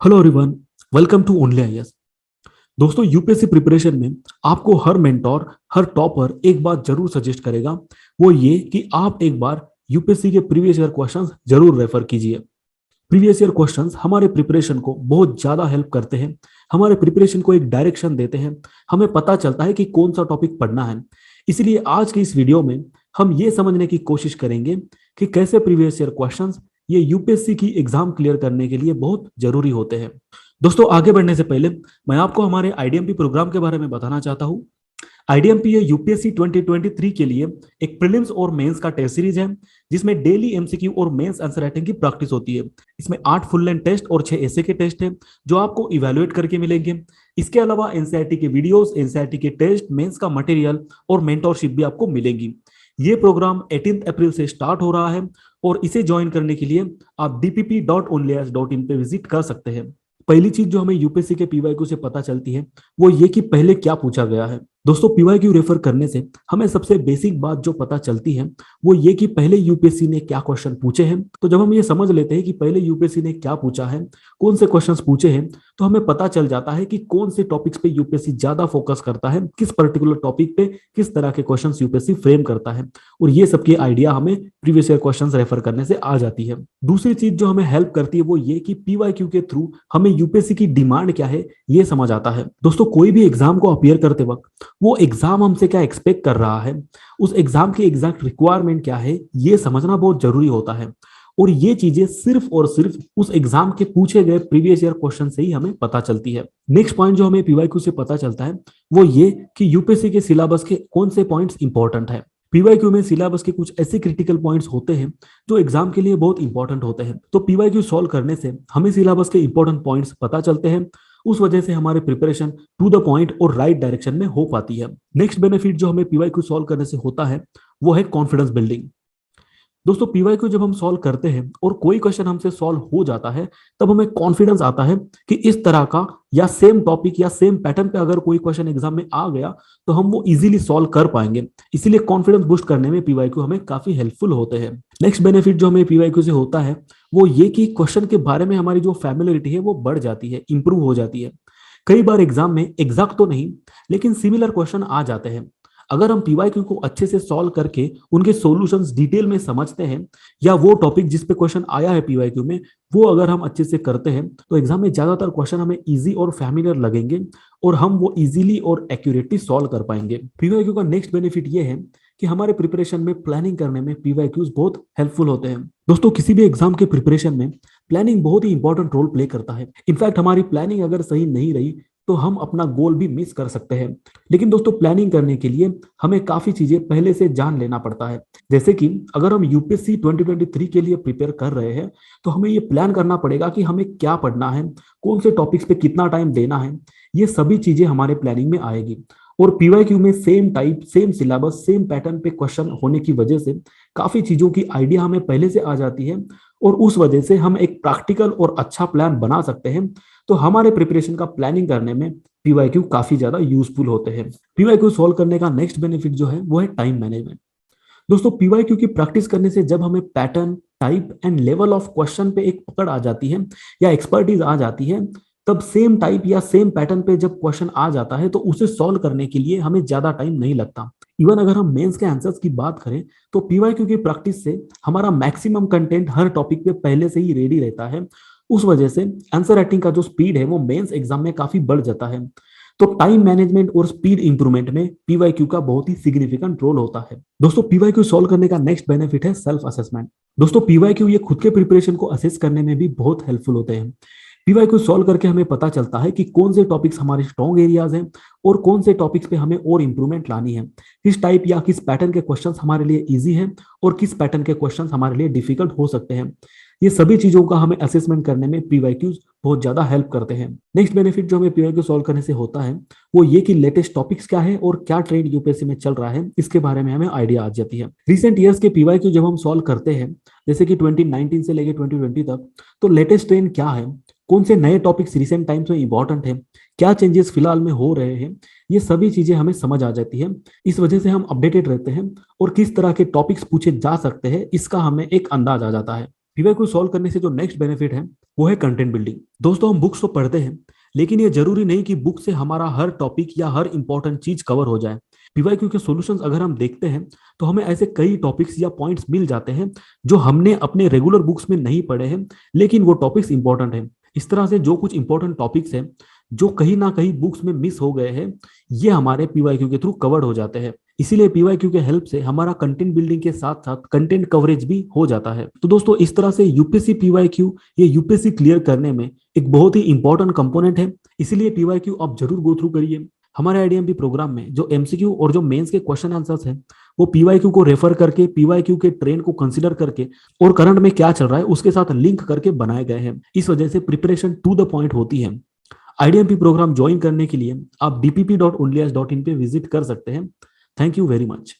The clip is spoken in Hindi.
Hello everyone, welcome to only IAS. दोस्तों, यूपीएससी प्रिपरेशन में आपको हर मेंटोर, हर टॉपर एक बात जरूर सजेस्ट करेगा। वो ये कि आप एक बार यूपीएससी के प्रीवियस ईयर क्वेश्चंस जरूर रेफर कीजिए। प्रीवियस ईयर क्वेश्चंस हमारे प्रिपरेशन को बहुत ज्यादा हेल्प करते हैं, हमारे प्रिपरेशन को एक डायरेक्शन देते हैं, हमें पता चलता है कि कौन सा टॉपिक पढ़ना है। इसलिए आज की इस वीडियो में हम ये समझने की कोशिश करेंगे कि कैसे प्रीवियस ईयर क्वेश्चंस ये यूपीएससी की एग्जाम क्लियर करने के लिए बहुत जरूरी होते हैं। दोस्तों, आगे बढ़ने से पहले मैं आपको हमारे आईडीएमपी प्रोग्राम के बारे में बताना चाहता हूँ। आईडीएमपी ये यूपीएससी 2023 के लिए एक प्रीलिम्स और मेंस का टेस्ट सीरीज है, जिसमें डेली एमसीक्यू और मेंस आंसर राइटिंग की प्रैक्टिस होती है। इसमें 8 फुल लेंथ टेस्ट और 6 ऐसे के टेस्ट हैं जो आपको इवेलुएट करके मिलेंगे। इसके अलावा एनसीईआरटी के वीडियोस, एनसीईआरटी के टेस्ट, मेंस का मटेरियल और मेंटोरशिप भी आपको मिलेंगी। ये प्रोग्राम 18 अप्रैल से स्टार्ट हो रहा है और इसे ज्वाइन करने के लिए आप dpp.onlyas.in पे विजिट कर सकते हैं। पहली चीज जो हमें यूपीएससी के पीवाईक्यू से पता चलती है वो ये कि पहले क्या पूछा गया है। दोस्तों, पीवाईक्यू रेफर करने से हमें सबसे बेसिक बात जो पता चलती है वो ये कि पहले यूपीएससी ने क्या क्वेश्चन पूछे हैं। तो जब हम ये समझ लेते हैं कि पहले यूपीएससी ने क्या पूछा है, कौन से क्वेश्चंस पूछे हैं, तो हमें पता चल जाता है कि कौन से टॉपिक्स पे यूपीएससी ज्यादा फोकस करता है, किस पर्टिकुलर टॉपिक पे किस तरह के क्वेश्चंस यूपीएससी फ्रेम करता है। और ये सबकी आइडिया हमें प्रीवियस ईयर क्वेश्चंस रेफर करने से आ जाती है। दूसरी चीज जो हमें हेल्प करती है वो ये कि पीवाईक्यू के थ्रू हमें यूपीएससी की डिमांड क्या है ये समझ आता है। दोस्तों, कोई भी एग्जाम को अपियर करते वक्त वो एग्जाम हमसे क्या एक्सपेक्ट कर रहा है, उस एग्जाम की एग्जैक्ट रिक्वायरमेंट क्या है, ये समझना बहुत जरूरी होता है। और ये चीजें सिर्फ और सिर्फ उस एग्जाम के पूछे गए प्रीवियस ईयर क्वेश्चन से ही हमें पता चलती है। नेक्स्ट पॉइंट जो हमें पीवाईक्यू से पता चलता है वो ये कि यूपीएससी के सिलेबस के कौन से पॉइंट्स इंपॉर्टेंट है। पीवाईक्यू में सिलेबस के कुछ ऐसे क्रिटिकल पॉइंट्स होते हैं जो एग्जाम के लिए बहुत इंपॉर्टेंट होते हैं। तो पीवाईक्यू सॉल्व करने से हमें सिलेबस के इंपॉर्टेंट पॉइंट्स पता चलते हैं। उस वजह से हमारे प्रिपरेशन टू द पॉइंट और राइट डायरेक्शन में हो पाती है। नेक्स्ट बेनिफिट जो हमें पीवाईक्यू सॉल्व करने से होता है वो है कॉन्फिडेंस बिल्डिंग। दोस्तों, पीवाईक्यू जब हम सॉल्व करते हैं और कोई क्वेश्चन हमसे सॉल्व हो जाता है तब हमें कॉन्फिडेंस आता है कि इस तरह का या सेम टॉपिक या सेम पैटर्न पे अगर कोई क्वेश्चन एग्जाम में आ गया तो हम वो इजीली सॉल्व कर पाएंगे। इसीलिए कॉन्फिडेंस बूस्ट करने में पीवाईक्यू हमें काफी हेल्पफुल होते हैं। नेक्स्ट बेनिफिट जो हमें पीवाईक्यू से होता है वो ये कि क्वेश्चन के बारे में हमारी जो फैमिलियरिटी है वो बढ़ जाती है, इंप्रूव हो जाती है। कई बार एग्जाम में एग्जैक्ट तो नहीं लेकिन सिमिलर क्वेश्चन आ जाते हैं। अगर हम पीवाईक्यू को अच्छे से सॉल्व करके उनके सॉल्यूशंस डिटेल में समझते हैं, या वो टॉपिक जिस पे क्वेश्चन आया है पीवाईक्यू में वो अगर हम अच्छे से करते हैं, तो एग्जाम में ज्यादातर क्वेश्चन हमें इजी और फैमिलियर लगेंगे और हम वो इजीली और एक्यूरेटली सॉल्व कर पाएंगे। पीवाईक्यू का नेक्स्ट बेनिफिट ये है कि हमारे प्रिपरेशन में प्लानिंग करने में पीवाईक्यूज बहुत हेल्पफुल होते हैं। दोस्तों, किसी भी एग्जाम के प्रिपरेशन में प्लानिंग बहुत ही इंपॉर्टेंट रोल प्ले करता है। इनफैक्ट हमारी प्लानिंग अगर सही नहीं रही तो हम अपना गोल भी मिस कर सकते हैं। लेकिन दोस्तों, प्लानिंग करने के लिए हमें काफी चीजें पहले से जान लेना पड़ता है। जैसे कि अगर हम यूपीएससी 2023 के लिए प्रिपेयर कर रहे हैं तो हमें ये प्लान करना पड़ेगा कि हमें क्या पढ़ना है, कौन से टॉपिक्स पे कितना टाइम देना है। ये सभी चीजें हमारे प्लानिंग में आएगी। और पीवाईक्यू में same type, same syllabus, same pattern पे क्वेश्चन होने की वजह से काफी चीजों की आइडिया हमें पहले से आ जाती है और उस वजह से हम एक प्रैक्टिकल और अच्छा प्लान बना सकते हैं। तो हमारे प्रिपरेशन का प्लानिंग करने में पीवाईक्यू काफी ज्यादा यूजफुल होते हैं। पीवाईक्यू सॉल्व करने का नेक्स्ट बेनिफिट जो है वो है टाइम मैनेजमेंट। दोस्तों, पीवाईक्यू की प्रैक्टिस करने से जब हमें pattern, type and level of question पे एक पकड़ आ जाती है या एक्सपर्टीज आ जाती है, तब सेम टाइप या सेम पैटर्न पे जब क्वेश्चन आ जाता है तो उसे सॉल्व करने के लिए हमें ज्यादा टाइम नहीं लगता। इवन अगर हम मेंस के आंसर्स की बात करें तो पीवाईक्यू की प्रैक्टिस से हमारा मैक्सिमम कंटेंट हर टॉपिक पे पहले से ही रेडी रहता है। उस वजह से आंसर राइटिंग का जो स्पीड है वो मेंस एग्जाम में काफी बढ़ जाता है। तो टाइम मैनेजमेंट और स्पीड इंप्रूवमेंट में पीवाईक्यू का बहुत ही सिग्निफिकेंट रोल होता है। दोस्तों, पीवाईक्यू सॉल्व करने का नेक्स्ट बेनिफिट है सेल्फ असेसमेंट। दोस्तों, पीवाईक्यू ये खुद के प्रिपरेशन को असेस करने में भी बहुत हेल्पफुल होते हैं। पीवाईक्यू सॉल्व करके हमें पता चलता है कि कौन से टॉपिक्स हमारे स्ट्रॉन्ग एरियाज हैं और कौन से टॉपिक्स पे हमें और इंप्रूवमेंट लानी है, किस टाइप या किस पैटर्न के क्वेश्चंस हमारे लिए इजी हैं और किस पैटर्न के क्वेश्चंस हमारे लिए डिफिकल्ट हो सकते हैं। ये सभी चीजों का हमें असेसमेंट करने में पीवाईक्यूज बहुत ज्यादा हेल्प करते हैं। नेक्स्ट बेनिफिट जो हमें पीवाईक्यू सॉल्व करने से होता है वो ये कि लेटेस्ट टॉपिक्स क्या है और क्या ट्रेंड यूपीएससी में चल रहा है, इसके बारे में हमें आइडिया आ जाती है। रिसेंट ईयर्स के पीवाईक्यू जब हम सॉल्व करते हैं, जैसे कि 2019 से लेकर 2020 तक, तो लेटेस्ट ट्रेंड क्या है, कौन से नए टॉपिक्स रिसेंट टाइम्स में इंपॉर्टेंट है, क्या चेंजेस फिलहाल में हो रहे हैं, ये सभी चीजें हमें समझ आ जाती है। इस वजह से हम अपडेटेड रहते हैं और किस तरह के टॉपिक्स पूछे जा सकते हैं इसका हमें एक अंदाज आ जाता है। पीवाईक्यू सॉल्व करने से जो नेक्स्ट बेनिफिट है वो है कंटेंट बिल्डिंग। दोस्तों हम बुक्स तो पढ़ते हैं, लेकिन ये जरूरी नहीं कि बुक से हमारा हर टॉपिक या हर इंपॉर्टेंट चीज कवर हो जाए। पीवाईक्यू के सॉल्यूशंस अगर हम देखते हैं तो हमें ऐसे कई टॉपिक्स या पॉइंट्स मिल जाते हैं जो हमने अपने रेगुलर बुक्स में नहीं पढ़े हैं, लेकिन वो टॉपिक्स इंपॉर्टेंट हैं। इस तरह से जो कुछ इंपॉर्टेंट टॉपिक्स हैं जो कहीं ना कहीं बुक्स में मिस हो गए हैं, ये हमारे पीवाईक्यू के थ्रू कवर्ड हो जाते हैं। इसीलिए पीवाईक्यू के हेल्प से हमारा कंटेंट बिल्डिंग के साथ साथ कंटेंट कवरेज भी हो जाता है। तो दोस्तों इस तरह से यूपीएससी पीवाईक्यू ये यूपीएससी क्लियर करने में एक बहुत ही इंपॉर्टेंट कंपोनेंट है। इसीलिए पीवाईक्यू आप जरूर गो थ्रू करिए। हमारे आईडीएमपी प्रोग्राम में जो एमसीक्यू और जो मेंस के क्वेश्चन आंसर्स हैं वो पीवाईक्यू को रेफर करके, पीवाईक्यू के ट्रेंड को कंसीडर करके और करंट में क्या चल रहा है उसके साथ लिंक करके बनाए गए हैं। इस वजह से प्रिपरेशन टू द पॉइंट होती है। आईडीएमपी प्रोग्राम ज्वाइन करने के लिए आप dpp.onlyas.in पे विजिट कर सकते हैं। Thank you very much.